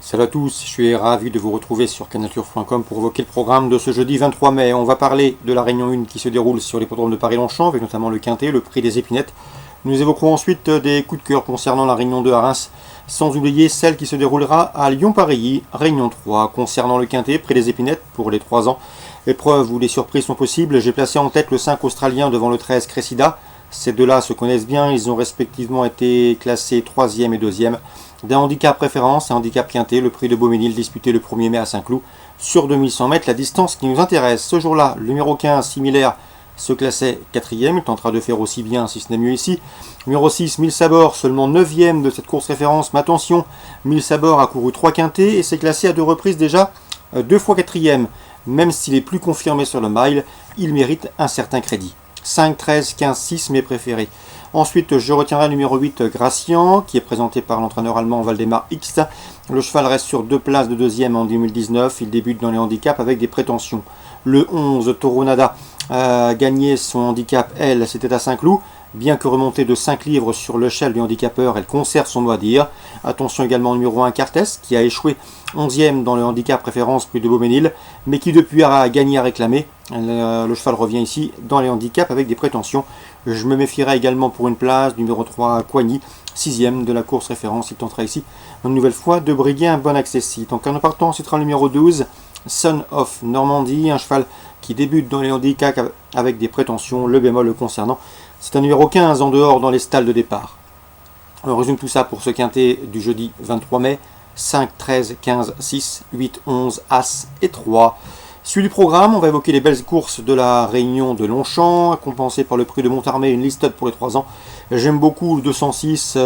Salut à tous, je suis ravi de vous retrouver sur canalturf.com pour évoquer le programme de ce jeudi 23 mai. On va parler de la Réunion 1 qui se déroule sur l'hippodrome de Paris-Longchamp, avec notamment le Quintet, le prix des épinettes. Nous évoquerons ensuite des coups de cœur concernant la Réunion 2 à Reims, sans oublier celle qui se déroulera à Lyon-Paris, Réunion 3. Concernant le Quintet, prix des épinettes pour les 3 ans, épreuve où les surprises sont possibles, j'ai placé en tête le 5 australien devant le 13 Cressida. Ces deux-là se connaissent bien, ils ont respectivement été classés 3e et 2e. D'un handicap référence, un handicap quintet, le prix de Beauménil disputé le 1er mai à Saint-Cloud sur 2100 mètres, la distance qui nous intéresse. Ce jour-là, le numéro 15, similaire, se classait 4e, il tentera de faire aussi bien si ce n'est mieux ici. Numéro 6, 1000 Sabords, seulement 9e de cette course référence, mais attention, 1000 Sabords a couru 3 quintets et s'est classé à 2 reprises déjà 2 fois 4e. Même s'il est plus confirmé sur le mile, il mérite un certain crédit. 5, 13, 15, 6, mes préférés. Ensuite, je retiendrai le numéro 8, Gracian, qui est présenté par l'entraîneur allemand Waldemar X. Le cheval reste sur 2 places de 2e en 2019. Il débute dans les handicaps avec des prétentions. Le 11, Toronada, a gagné son handicap, elle, c'était à Saint-Cloud. Bien que remontée de 5 livres sur l'échelle du handicapeur, elle conserve son mot à dire. Attention également au numéro 1, Cartes, qui a échoué 11e dans le handicap référence prix de Beauménil, mais qui depuis a gagné à réclamer. Le cheval revient ici dans les handicaps avec des prétentions. Je me méfierai également pour une place, numéro 3, Coigny, 6e de la course référence. Il tentera ici une nouvelle fois de briguer un bon accessit. Donc en partant, ce sera le numéro 12, Son of Normandie, un cheval qui débute dans les handicaps avec des prétentions, le bémol le concernant. C'est un numéro 15 en dehors dans les stalles de départ. On résume tout ça pour ce quintet du jeudi 23 mai. 5, 13, 15, 6, 8, 11, As et 3. Suite du programme, on va évoquer les belles courses de la Réunion de Longchamp, compensées par le prix de Montarmé, une listed pour les 3 ans. J'aime beaucoup le 206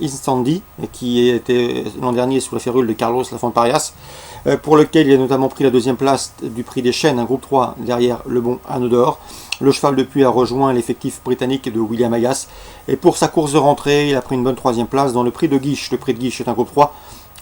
Instandy, qui était l'an dernier sous la férule de Carlos Lafontparias, pour lequel il a notamment pris la 2e place du prix des Chênes, un groupe 3 derrière le bon Anneau d'Or. Le cheval depuis a rejoint l'effectif britannique de William Agas, et pour sa course de rentrée, il a pris une bonne 3e place dans le prix de Guiche. Le prix de Guiche est un groupe 3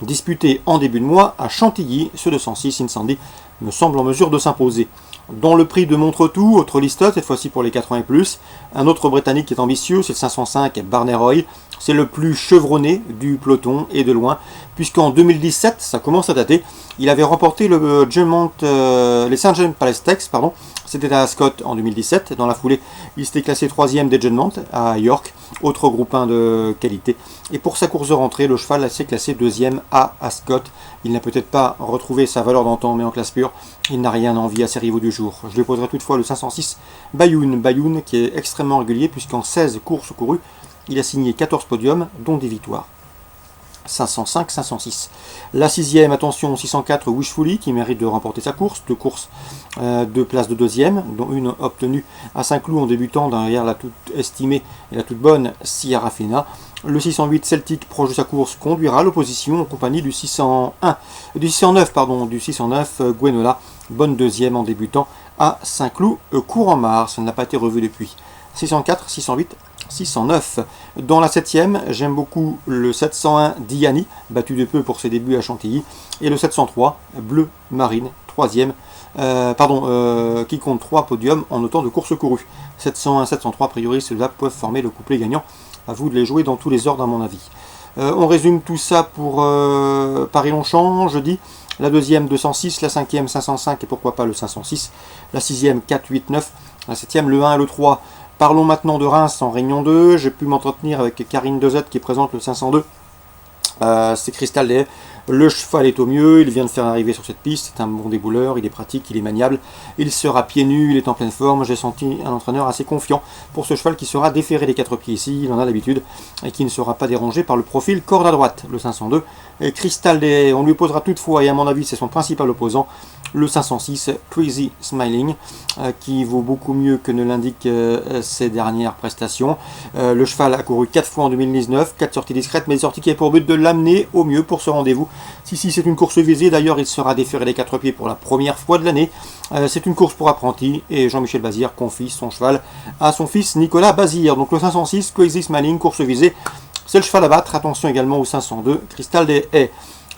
disputé en début de mois à Chantilly. Ce 206 Incendy me semble en mesure de s'imposer. Dans le prix de Montretout, autre listed, cette fois-ci pour les 4 ans et plus, un autre britannique qui est ambitieux, c'est le 505 Barney Roy. C'est le plus chevronné du peloton et de loin, puisqu'en 2017, ça commence à dater, il avait remporté les St. James Palace Stakes, pardon, c'était à Ascot en 2017. Dans la foulée, il s'était classé 3e d'Edgemont à York, autre groupe 1 de qualité. Et pour sa course de rentrée, le cheval s'est classé 2e à Ascot. Il n'a peut-être pas retrouvé sa valeur d'antan, mais en classe pure, il n'a rien à envier à ses rivaux du jour. Je lui poserai toutefois le 506 Bayoun qui est extrêmement régulier, puisqu'en 16 courses courues, il a signé 14 podiums, dont des victoires. 505, 506. La 6e, attention, 604 Wishfully qui mérite de remporter sa course. 2 courses, 2 places de 2e, dont une obtenue à Saint-Cloud en débutant derrière la toute estimée et la toute bonne Sierra Fina. Le 608 Celtic, proche de sa course, conduira l'opposition en compagnie du 609 Gwenola, bonne 2e en débutant à Saint-Cloud, courant mars. Ça n'a pas été revu depuis. 604, 608, 609. Dans la 7e, j'aime beaucoup le 701 Diani, battu de peu pour ses débuts à Chantilly, et le 703 Bleu Marine, 3e, qui compte 3 podiums en autant de courses courues. 701, 703, a priori, ceux-là peuvent former le couplet gagnant. À vous de les jouer dans tous les ordres, à mon avis. On résume tout ça pour Paris-Longchamp, jeudi. La 2e, 206, la 5e, 505, et pourquoi pas le 506. La 6e, 4, 8, 9. La 7e, le 1 et le 3. Parlons maintenant de Reims en Réunion 2. J'ai pu m'entretenir avec Karine Dezet qui présente le 502. C'est Crystal Day. Le cheval est au mieux, il vient de faire arriver sur cette piste, c'est un bon débouleur, il est pratique, il est maniable, il sera pieds nus, il est en pleine forme. J'ai senti un entraîneur assez confiant pour ce cheval qui sera déféré des 4 pieds ici, il en a l'habitude, et qui ne sera pas dérangé par le profil corde à droite, le 502. Et Crystal Day, on lui posera toutefois, et à mon avis c'est son principal opposant, le 506 Crazy Smiling, qui vaut beaucoup mieux que ne l'indiquent ses dernières prestations. Le cheval a couru 4 fois en 2019, 4 sorties discrètes, mais des sorties qui avaient pour but de l'amener au mieux pour ce rendez-vous. Si c'est une course visée, d'ailleurs il sera déféré des 4 pieds pour la première fois de l'année. C'est une course pour apprentis, et Jean-Michel Bazir confie son cheval à son fils Nicolas Bazir. Donc le 506 Crazy Smiling, course visée, c'est le cheval à battre. Attention également au 502 Crystal des Haies.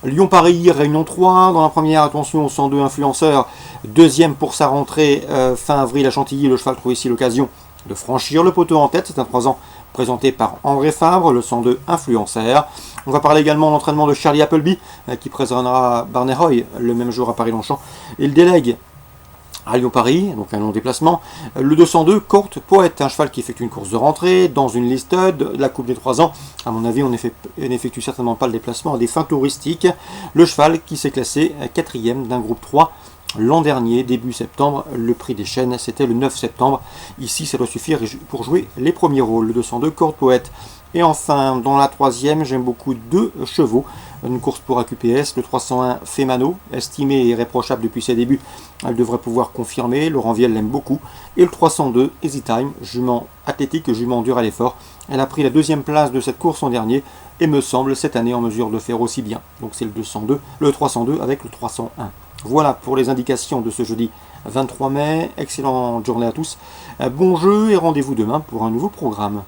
Lyon-Paris, Réunion 3, dans la première, attention, 102 influenceurs, 2e pour sa rentrée fin avril à Chantilly, le cheval trouve ici l'occasion de franchir le poteau en tête, c'est un 3 ans présenté par André Fabre, le 102 Influencer. On va parler également de l'entraînement de Charlie Appleby, qui présentera Barney Roy le même jour à Paris-Longchamp. Il délègue à Lyon-Paris, donc un long déplacement. Le 202 Court Poète, un cheval qui effectue une course de rentrée dans une liste de la Coupe des 3 ans. À mon avis, on n'effectue certainement pas le déplacement à des fins touristiques. Le cheval qui s'est classé 4e d'un groupe 3 l'an dernier, début septembre. Le prix des Chênes, c'était le 9 septembre. Ici, ça doit suffire pour jouer les premiers rôles. Le 202 Court Poète. Et enfin, dans la 3e, j'aime beaucoup 2 chevaux. Une course pour AQPS, le 301 Femano, estimé et irréprochable depuis ses débuts. Elle devrait pouvoir confirmer, Laurent Viel l'aime beaucoup. Et le 302 Easy Time, jument athlétique, jument dur à l'effort. Elle a pris la 2e place de cette course en dernier et me semble cette année en mesure de faire aussi bien. Donc c'est le 302 avec le 301. Voilà pour les indications de ce jeudi 23 mai. Excellente journée à tous. Bon jeu et rendez-vous demain pour un nouveau programme.